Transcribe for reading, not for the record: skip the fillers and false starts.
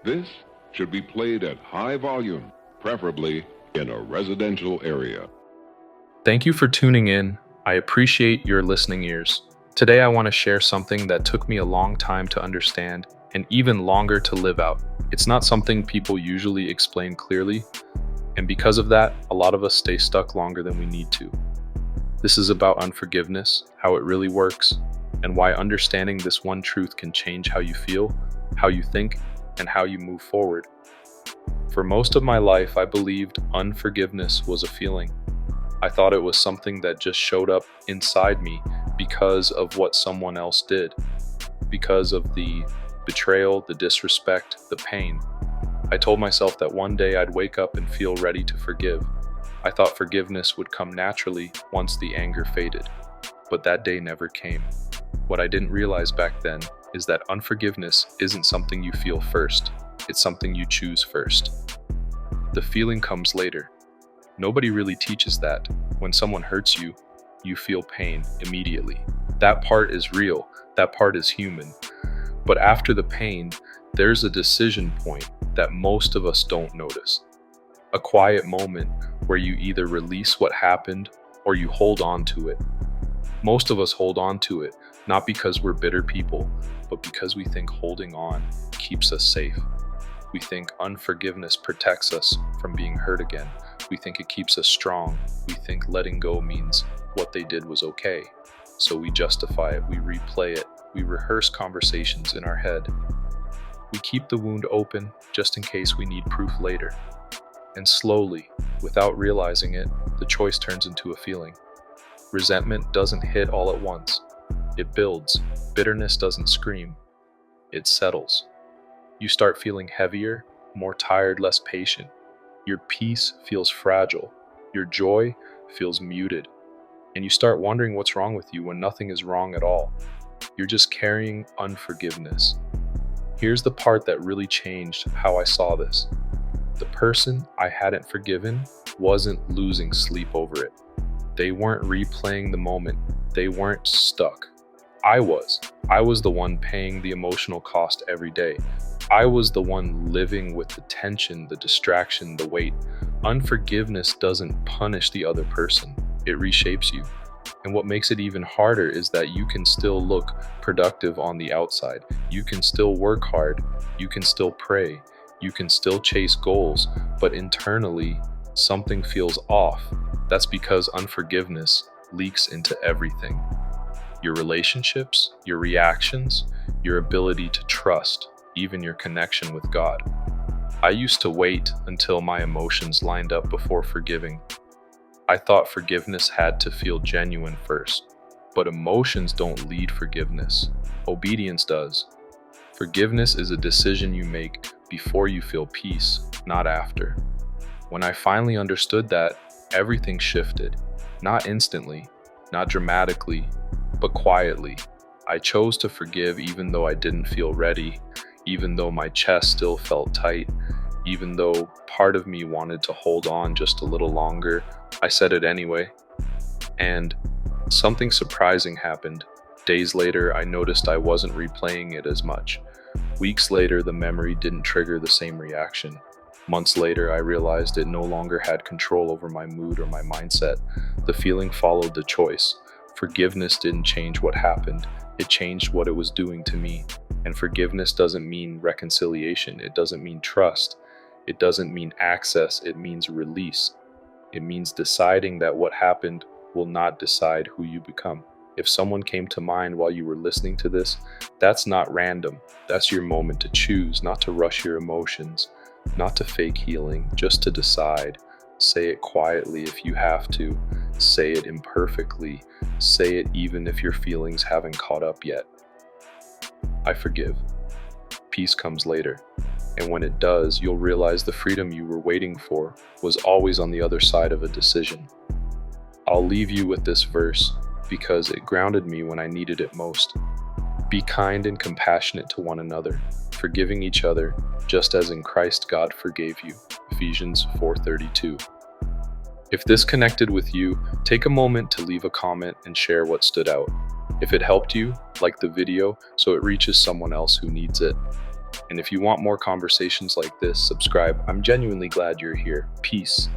This should be played at high volume, preferably in a residential area. Thank you for tuning in. I appreciate your listening ears. Today I want to share something that took me a long time to understand and even longer to live out. It's not something people usually explain clearly, and because of that, a lot of us stay stuck longer than we need to. This is about unforgiveness, how it really works, and why understanding this one truth can change how you feel, how you think, and how you move forward. For most of my life, I believed unforgiveness was a feeling. I thought it was something that just showed up inside me because of what someone else did, because of the betrayal, the disrespect, the pain. I told myself that one day I'd wake up and feel ready to forgive. I thought forgiveness would come naturally once the anger faded, but that day never came. What I didn't realize back then is that unforgiveness isn't something you feel first, it's something you choose first. The feeling comes later. Nobody really teaches that. When someone hurts you, you feel pain immediately. That part is real, that part is human. But after the pain, there's a decision point that most of us don't notice. A quiet moment where you either release what happened or you hold on to it. Most of us hold on to it, not because we're bitter people, but because we think holding on keeps us safe. We think unforgiveness protects us from being hurt again. We think it keeps us strong. We think letting go means what they did was okay. So we justify it, we replay it, we rehearse conversations in our head. We keep the wound open just in case we need proof later. And slowly, without realizing it, the choice turns into a feeling. Resentment doesn't hit all at once. It builds. Bitterness doesn't scream. It settles. You start feeling heavier, more tired, less patient. Your peace feels fragile. Your joy feels muted. And you start wondering what's wrong with you when nothing is wrong at all. You're just carrying unforgiveness. Here's the part that really changed how I saw this. The person I hadn't forgiven wasn't losing sleep over it. They weren't replaying the moment. They weren't stuck. I was. I was the one paying the emotional cost every day. I was the one living with the tension, the distraction, the weight. Unforgiveness doesn't punish the other person. It reshapes you. And what makes it even harder is that you can still look productive on the outside. You can still work hard. You can still pray. You can still chase goals. But internally, something feels off. That's because unforgiveness leaks into everything. Your relationships, your reactions, your ability to trust, even your connection with God. I used to wait until my emotions lined up before forgiving. I thought forgiveness had to feel genuine first, but emotions don't lead forgiveness. Obedience does. Forgiveness is a decision you make before you feel peace, not after. When I finally understood that, everything shifted. Not instantly, not dramatically, but quietly. I chose to forgive even though I didn't feel ready, even though my chest still felt tight, even though part of me wanted to hold on just a little longer. I said it anyway. And something surprising happened. Days later, I noticed I wasn't replaying it as much. Weeks later, the memory didn't trigger the same reaction. Months later, I realized it no longer had control over my mood or my mindset. The feeling followed the choice. Forgiveness didn't change what happened. It changed what it was doing to me. And forgiveness doesn't mean reconciliation. It doesn't mean trust. It doesn't mean access. It means release. It means deciding that what happened will not decide who you become. If someone came to mind while you were listening to this, that's not random. That's your moment to choose, not to rush your emotions, not to fake healing, just to decide. Say it quietly if you have to. Say it imperfectly. Say it even if your feelings haven't caught up yet. I forgive. Peace comes later. And when it does, you'll realize the freedom you were waiting for was always on the other side of a decision. I'll leave you with this verse because it grounded me when I needed it most. Be kind and compassionate to one another, forgiving each other, just as in Christ God forgave you. Ephesians 4:32. If this connected with you, take a moment to leave a comment and share what stood out. If it helped you, like the video so it reaches someone else who needs it. And if you want more conversations like this, subscribe. I'm genuinely glad you're here. Peace.